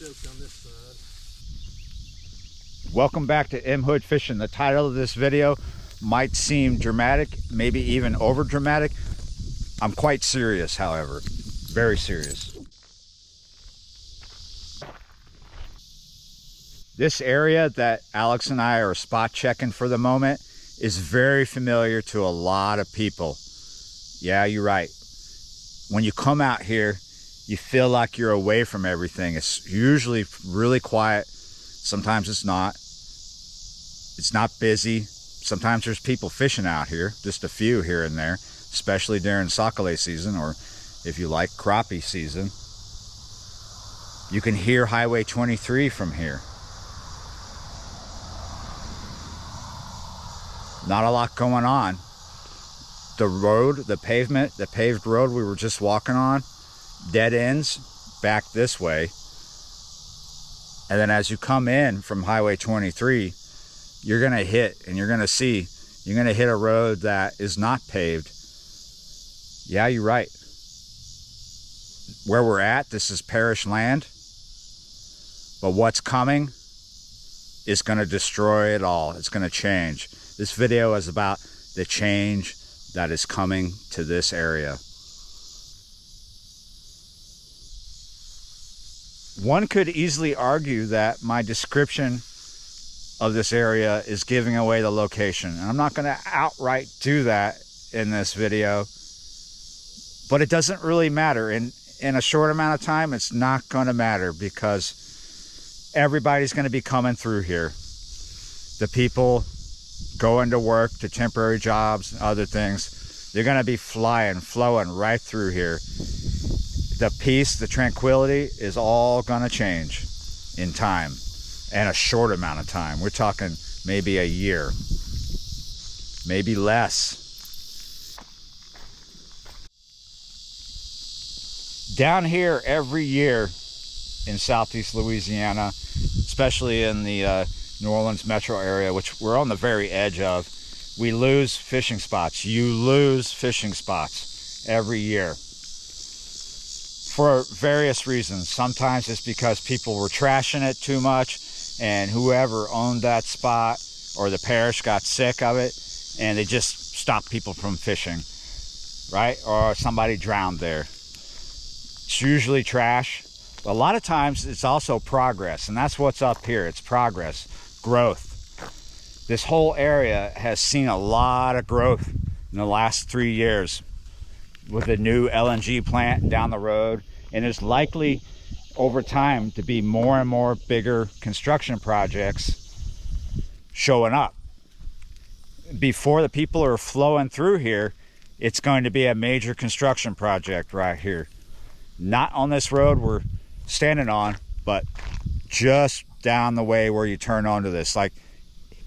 choked on this side. Welcome back to M Hood Fishing. The title of this video might seem dramatic, maybe even over dramatic. I'm quite serious, however, very serious. This area that Alex and I are spot checking for the moment is very familiar to a lot of people. Yeah, you're right. When you come out here, you feel like you're away from everything. It's usually really quiet. Sometimes it's not. It's not busy. Sometimes there's people fishing out here, just a few here and there, especially during sac-a-lait season, or if you like, crappie season. You can hear Highway 23 from here. Not a lot going on. The road, the paved road we were just walking on, dead ends back this way. And then as you come in from Highway 23, you're gonna hit a road that is not paved. Yeah, you're right. Where we're at, this is parish land. But what's coming is gonna destroy it all. It's gonna change. This video is about the change that is coming to this area. One could easily argue that my description of this area is giving away the location, and I'm not going to outright do that in this video, but it doesn't really matter. In a short amount of time, it's not going to matter because everybody's going to be coming through here. The people going to work, to temporary jobs, other things, they're going to be flowing right through here. The peace, the tranquility is all going to change in time, and a short amount of time. We're talking maybe a year, maybe less. Down here every year in Southeast Louisiana, especially in the New Orleans metro area, which we're on the very edge of, we lose fishing spots. You lose fishing spots every year for various reasons. Sometimes it's because people were trashing it too much, and whoever owned that spot or the parish got sick of it, and they just stopped people from fishing, right? Or somebody drowned there. It's usually trash. A lot of times it's also progress, and that's what's up here. It's progress, growth. This whole area has seen a lot of growth in the last 3 years with the new LNG plant down the road, and there's likely over time to be more and more bigger construction projects showing up. Before the people are flowing through here, it's going to be a major construction project right here. Not on this road we're standing on, but just down the way where you turn onto this, like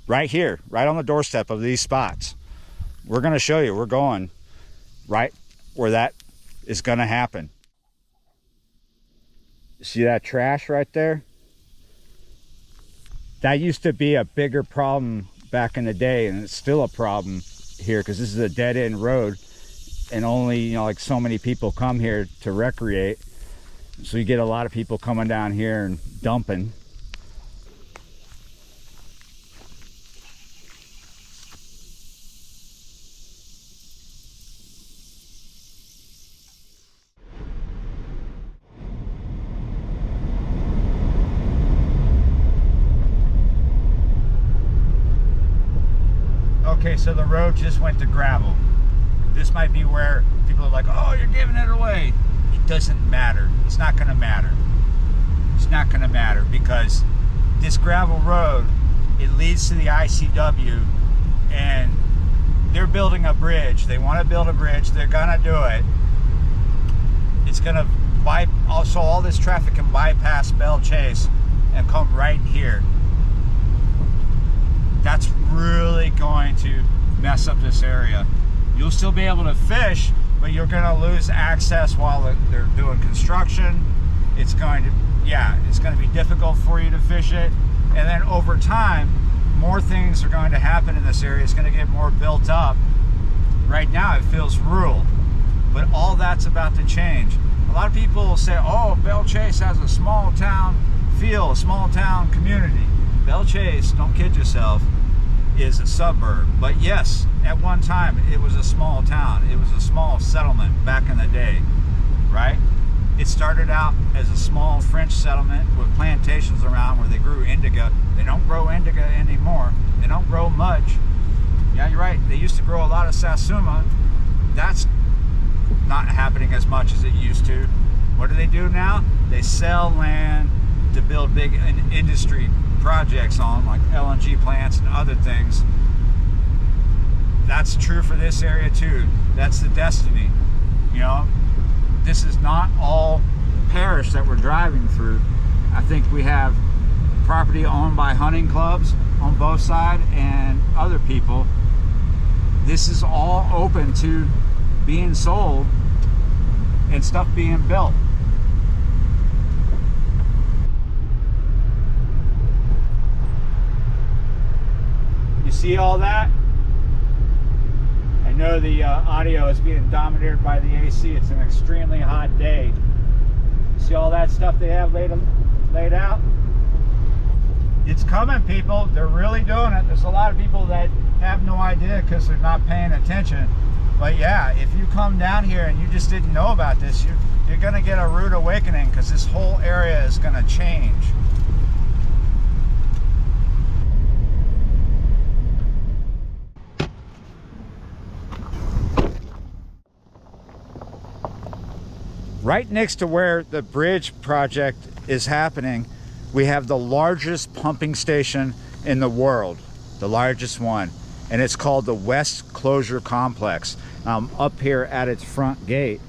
right here, right on the doorstep of these spots. We're going to show you, we're going right where that is going to happen. See that trash right there? That used to be a bigger problem back in the day, and it's still a problem here because this is a dead-end road, and only, like so many people come here to recreate. So you get a lot of people coming down here and dumping. Okay, so the road just went to gravel. This might be where people are like, oh, you're giving it away. It doesn't matter. It's not going to matter. It's not going to matter because this gravel road, it leads to the ICW, and they're building a bridge. They want to build a bridge. They're going to do it. It's going to also all this traffic can bypass Belle Chase and come right here. That's really going to mess up this area. You'll still be able to fish, but you're going to lose access while they're doing construction. It's going to be difficult for you to fish it. And then over time, more things are going to happen in this area. It's going to get more built up. Right now, it feels rural, but all that's about to change. A lot of people will say, oh, Belle Chase has a small town feel a small town community. Belle Chase, don't kid yourself, is a suburb. But yes, at one time it was a small town. It was a small settlement back in the day, right? It started out as a small French settlement with plantations around where they grew indigo. They don't grow indigo anymore. They don't grow much. Yeah, you're right. They used to grow a lot of satsuma. That's not happening as much as it used to. What do they do now? They sell land to build big industry projects on, like LNG plants and other things. That's true for this area too. That's the destiny. You know, this is not all parish that we're driving through. I think we have property owned by hunting clubs on both sides and other people. This is all open to being sold and stuff being built. You see all that? I know the audio is being dominated by the AC. It's an extremely hot day. You see all that stuff they have laid out? It's coming, people. They're really doing it. There's a lot of people that have no idea because they're not paying attention. But yeah, if you come down here and you just didn't know about this, you're going to get a rude awakening, because this whole area is going to change. Right next to where the bridge project is happening, we have the largest pumping station in the world, the largest one, and it's called the West Closure Complex. I'm up here at its front gate.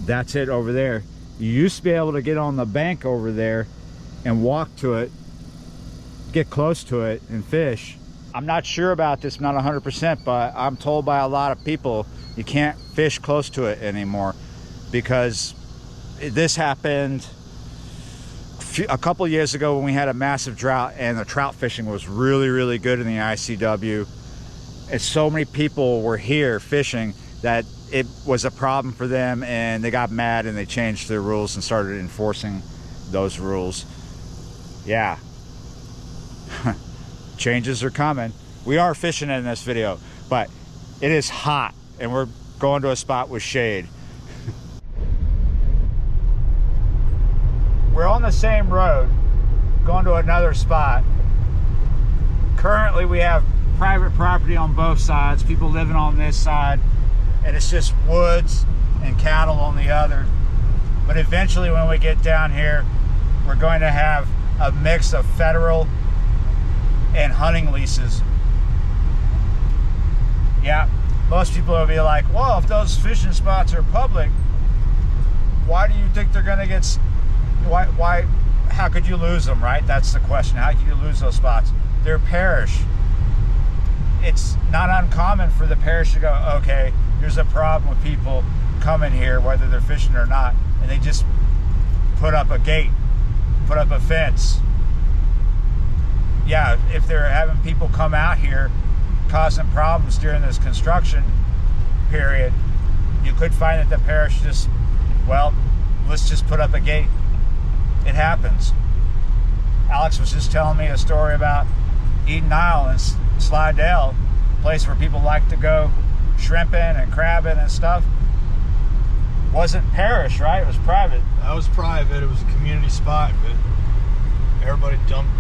That's it over there. You used to be able to get on the bank over there and walk to it, get close to it and fish. I'm not sure about this, not 100%, but I'm told by a lot of people you can't fish close to it anymore, because this happened a couple years ago when we had a massive drought and the trout fishing was really good in the ICW, and so many people were here fishing that it was a problem for them, and they got mad and they changed their rules and started enforcing those rules. Yeah. Changes are coming. We are fishing in this video, but it is hot and we're going to a spot with shade. We're on the same road going to another spot. Currently we have private property on both sides, people living on this side, and it's just woods and cattle on the other. But eventually when we get down here, we're going to have a mix of federal and hunting leases. Yeah, most people will be like, well, if those fishing spots are public, why do you think they're gonna get, why, how could you lose them, right? That's the question. How could you lose those spots? They're parish. It's not uncommon for the parish to go, okay, there's a problem with people coming here, whether they're fishing or not, and they just put up a gate, put up a fence. Yeah, if they're having people come out here causing problems during this construction period, you could find that the parish just, well, let's just put up a gate. It happens. Alex was just telling me a story about Eden Isle and Slidell, a place where people like to go shrimping and crabbing and stuff. Wasn't parish, right? It was private. That was private. It was a community spot, but everybody dumped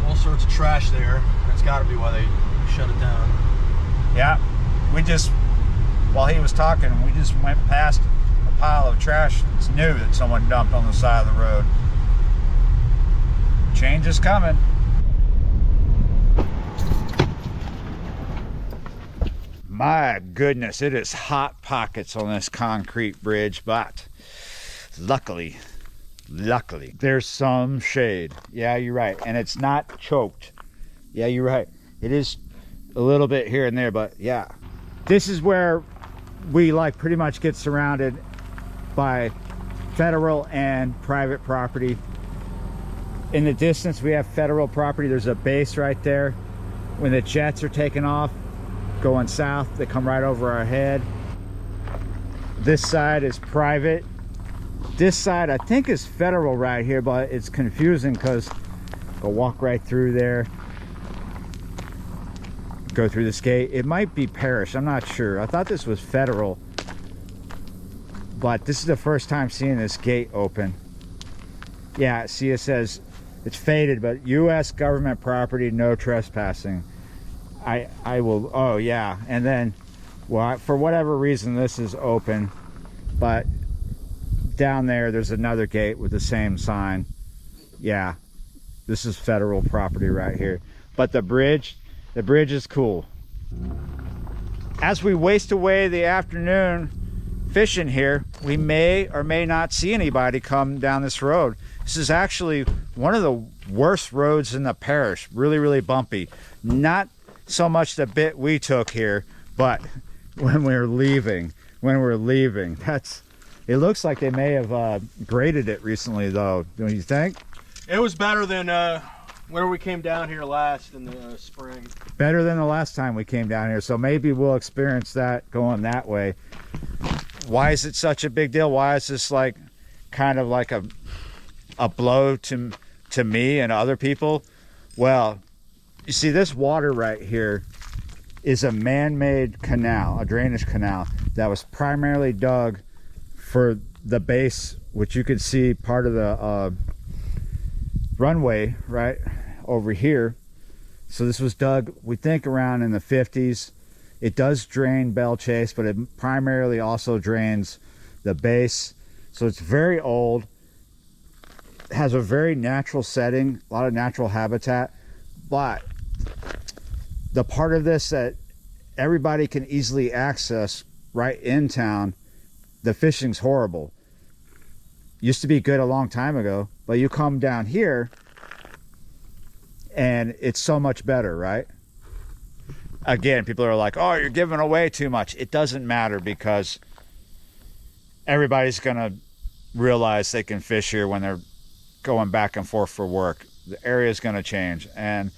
all sorts of trash there. That's got to be why they shut it down. Yeah, we just, while he was talking, we just went past a pile of trash that's new that someone dumped on the side of the road. Change is coming. My goodness, it is hot pockets on this concrete bridge, but luckily, there's some shade. Yeah, you're right. And it's not choked. Yeah, you're right. It is a little bit here and there, but yeah. This is where we like pretty much get surrounded by federal and private property. In the distance, we have federal property. There's a base right there. When the jets are taking off, going south, they come right over our head. This side is private. This side I think is federal right here, but it's confusing because go walk right through there, go through this gate. It might be parish, I'm not sure. I thought this was federal, but this is the first time seeing this gate open. Yeah, see, it says it's faded, but U.S. government property, no trespassing. I will, oh yeah, and then, well, for whatever reason this is open, but down there's another gate with the same sign. Yeah, this is federal property right here. But the bridge is cool. As we waste away the afternoon fishing here, we may or may not see anybody come down this road. This is actually one of the worst roads in the parish. Really, really bumpy. Not so much the bit we took here, but when we're leaving, that's, it looks like they may have graded it recently though, don't you think? It was better than where we came down here last in the spring. Better than the last time we came down here, so maybe we'll experience that going that way. Why is it such a big deal? Why is this like kind of like a blow to me and other people? Well, you see, this water right here is a man-made canal, a drainage canal that was primarily dug for the base, which you could see part of the runway right over here. So this was dug, we think, around in the 50s. It does drain Belle Chase, but it primarily also drains the base. So it's very old. It has a very natural setting, a lot of natural habitat, but the part of this that everybody can easily access right in town, the fishing's horrible. Used to be good a long time ago, but you come down here and it's so much better, right? Again, people are like, oh, you're giving away too much. It doesn't matter, because everybody's gonna realize they can fish here when they're going back and forth for work. The area's gonna change, and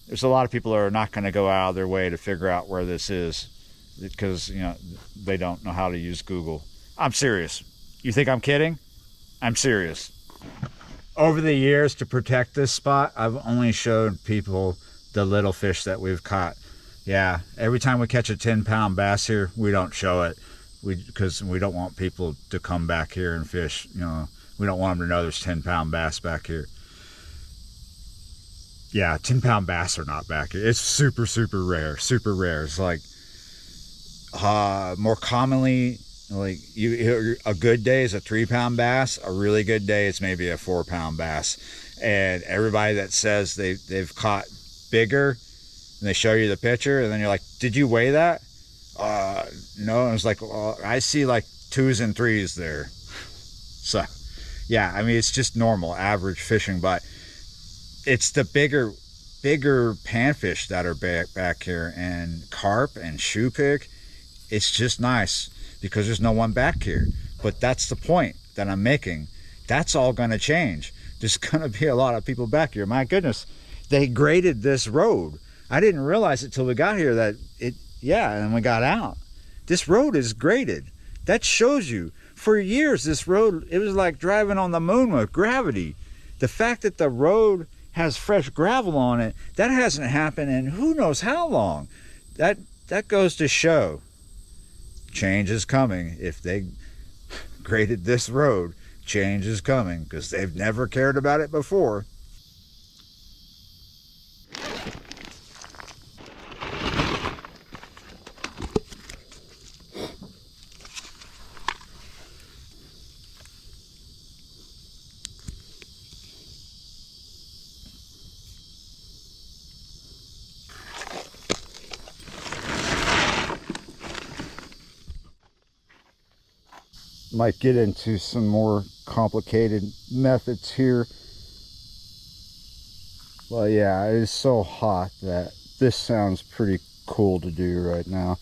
there's a lot of people that are not gonna go out of their way to figure out where this is, because, you know, they don't know how to use Google. I'm serious. You think I'm kidding? I'm serious. Over the years, to protect this spot, I've only showed people the little fish that we've caught. Yeah, every time we catch a 10-pound bass here, we don't show it, because we don't want people to come back here and fish. You know, we don't want them to know there's 10-pound bass back here. Yeah, 10-pound bass are not back here. It's super, super rare. Super rare. It's like more commonly, like a good day is a 3-pound bass. A really good day is maybe a 4-pound bass. And everybody that says they've caught bigger, and they show you the picture, and then you're like, did you weigh that? No. And it's like, well, I see like 2s and 3s there. So yeah, I mean, it's just normal average fishing, but it's the bigger panfish that are back here, and carp and shoe pig. It's just nice because there's no one back here. But that's the point that I'm making. That's all going to change. There's going to be a lot of people back here. My goodness, they graded this road. I didn't realize it till we got here that and we got out. This road is graded. That shows you, for years, this road, it was like driving on the moon with gravity. The fact that the road has fresh gravel on it, that hasn't happened in who knows how long. That goes to show change is coming. If they graded this road, change is coming, because they've never cared about it before. Might get into some more complicated methods here, well, yeah, it is so hot that this sounds pretty cool to do right now.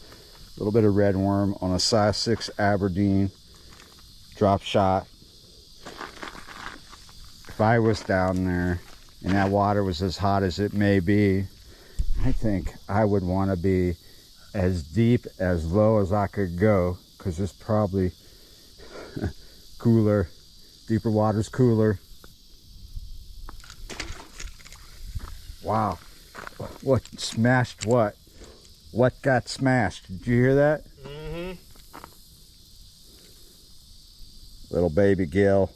A little bit of red worm on a size 6 Aberdeen drop shot. If I was down there and that water was as hot as it may be, I think I would want to be as deep, as low as I could go, because it's probably cooler. Deeper water's cooler. Wow. What smashed what? What got smashed? Did you hear that? Mm-hmm. Little baby gill.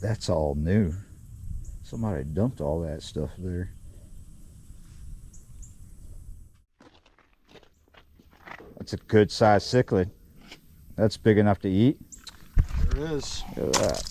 That's all new. Somebody dumped all that stuff there. That's a good sized cichlid. That's big enough to eat. There it is. Look at that.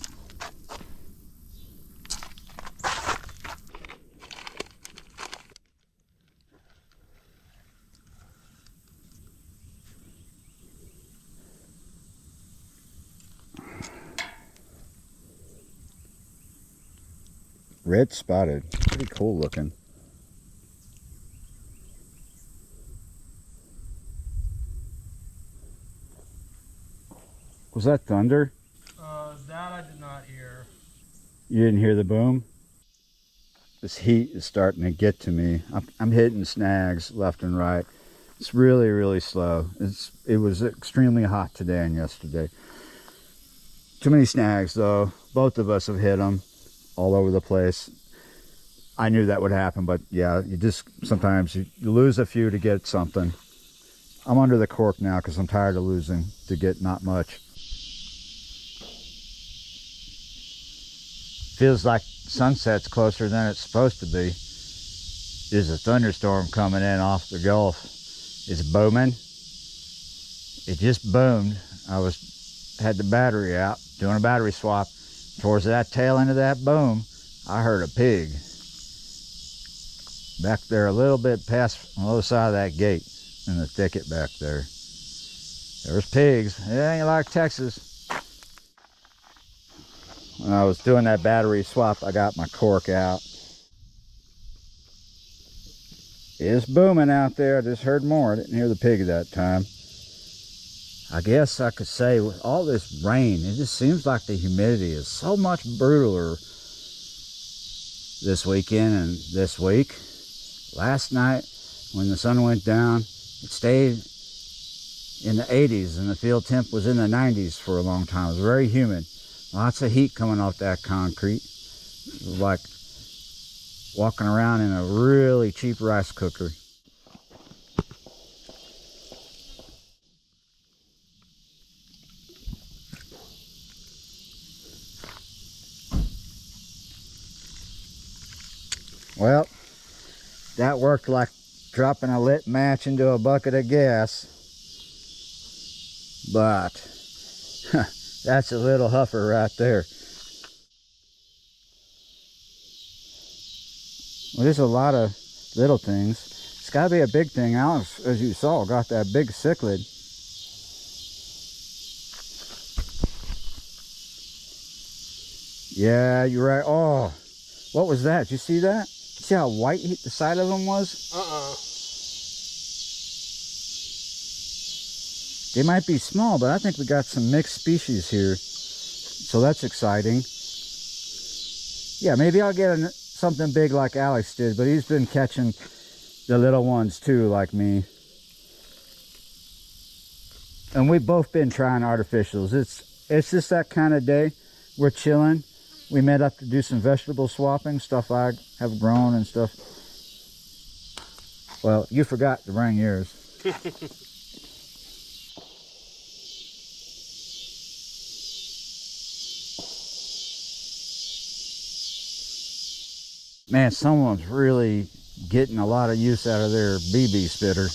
Red spotted. Pretty cool looking. Was that thunder? That I did not hear. You didn't hear the boom? This heat is starting to get to me. I'm hitting snags left and right. It's really, really slow. It was extremely hot today and yesterday. Too many snags though. Both of us have hit them all over the place. I knew that would happen, but yeah, you just sometimes you lose a few to get something. I'm under the cork now because I'm tired of losing to get not much. Feels like sunset's closer than it's supposed to be. There's a thunderstorm coming in off the Gulf. It's booming. It just boomed. Had the battery out, doing a battery swap. Towards that tail end of that boom, I heard a pig. Back there a little bit past on the other side of that gate in the thicket back there. There's pigs. It ain't like Texas. When I was doing that battery swap, I got my cork out. It's booming out there. I just heard more. I didn't hear the pig that time. I guess I could say with all this rain, it just seems like the humidity is so much brutaler this weekend and this week. Last night, when the sun went down, it stayed in the 80s and the field temp was in the 90s for a long time. It was very humid. Lots of heat coming off that concrete. It was like walking around in a really cheap rice cooker. Well, that worked like dropping a lit match into a bucket of gas. But that's a little huffer right there. Well, there's a lot of little things. It's got to be a big thing. Alex, as you saw, got that big cichlid. Yeah, you're right. Oh, what was that? Did you see that? See how white the side of them was? They might be small, but I think we got some mixed species here. So that's exciting. Yeah, maybe I'll get something big like Alex did, but he's been catching the little ones too, like me. And we've both been trying artificials. It's just that kind of day. We're chilling. We met up to do some vegetable swapping, stuff I have grown and stuff. Well, you forgot to bring yours. Man, someone's really getting a lot of use out of their BB spitter.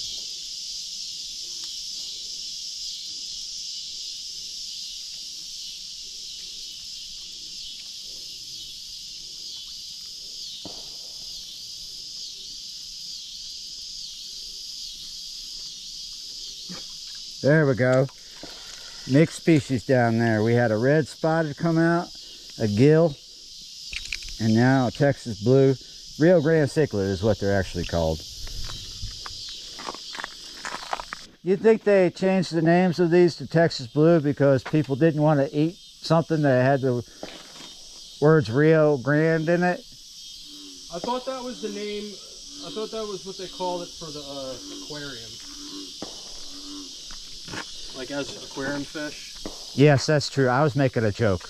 There we go. Mixed species down there. We had a red spotted come out, a gill, and now a Texas blue. Rio Grande cichlid is what they're actually called. You think they changed the names of these to Texas Blue because people didn't want to eat something that had the words Rio Grande in it? I thought that was the name. I thought that was what they called it for the aquarium. Like as aquarium fish. Yes, that's true. I was making a joke.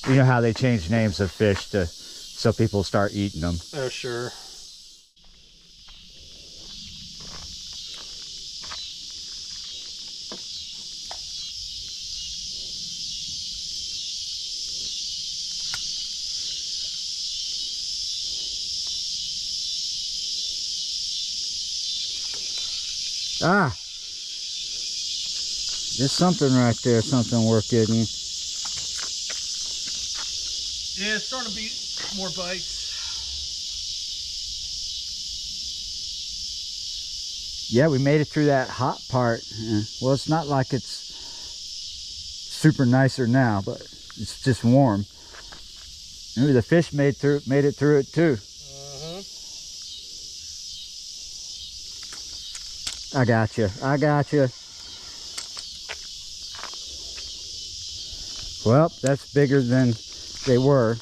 You know how they change names of fish to so people start eating them. Oh, sure. Ah, there's something right there, something worth getting. Yeah, it's starting to be more bites. Yeah, we made it through that hot part. Well, it's not like it's super nicer now, but it's just warm. Maybe the fish made it through it too. I got you. I got you. Well, that's bigger than they were.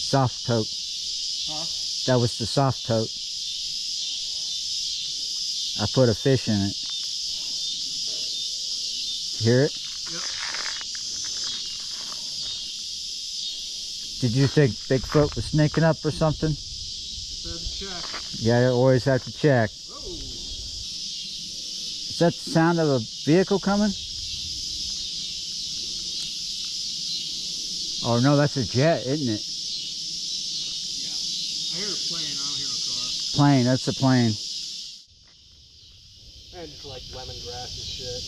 Soft tote. Huh? That was the soft tote. I put a fish in it. Hear it? Yep. Did you think Bigfoot was sneaking up or something? Just had to check. Yeah, I always have to check. Whoa. Is that the sound of a vehicle coming? Oh no, that's a jet, isn't it? I hear a plane. I don't hear no car. Plane, that's a plane. And just like lemongrass and shit.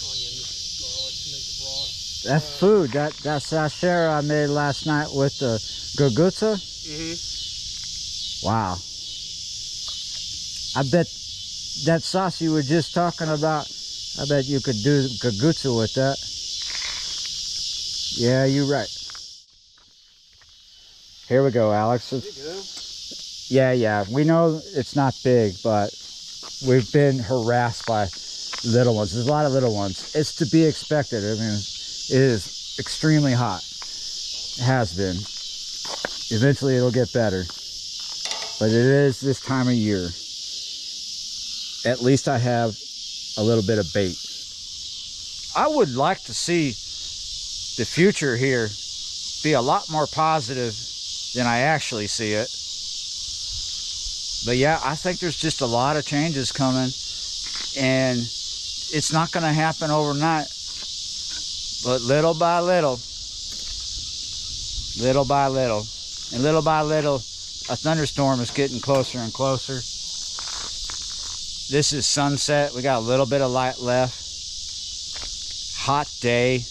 Onions, garlic to make the broth. That's food. That sashera I made last night with the gugutsa. Wow. I bet that sauce you were just talking about, I bet you could do gugutsa with that. Yeah, you're right. Here we go, Alex. There you go. Yeah. We know it's not big, but we've been harassed by little ones. There's a lot of little ones. It's to be expected. I mean, it is extremely hot. It has been. Eventually it'll get better. But it is this time of year. At least I have a little bit of bait. I would like to see the future here be a lot more positive than I actually see it. But yeah, I think there's just a lot of changes coming, and it's not going to happen overnight, but little by little, and little by little, a thunderstorm is getting closer and closer. This is sunset. We got a little bit of light left. Hot day.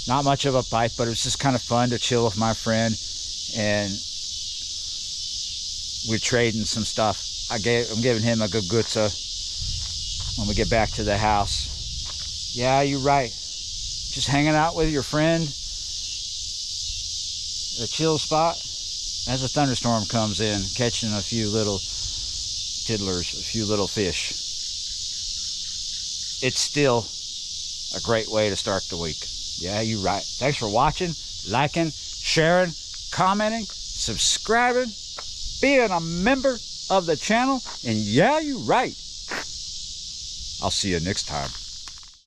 Not much of a bite, but it was just kind of fun to chill with my friend, and we're trading some stuff. I'm giving him a gugutsa when we get back to the house. Yeah, you're right. Just hanging out with your friend at a chill spot as a thunderstorm comes in, catching a few little tiddlers, a few little fish. It's still a great way to start the week. Yeah, you're right. Thanks for watching, liking, sharing, commenting, subscribing, being a member of the channel, and yeah, you're right. I'll see you next time.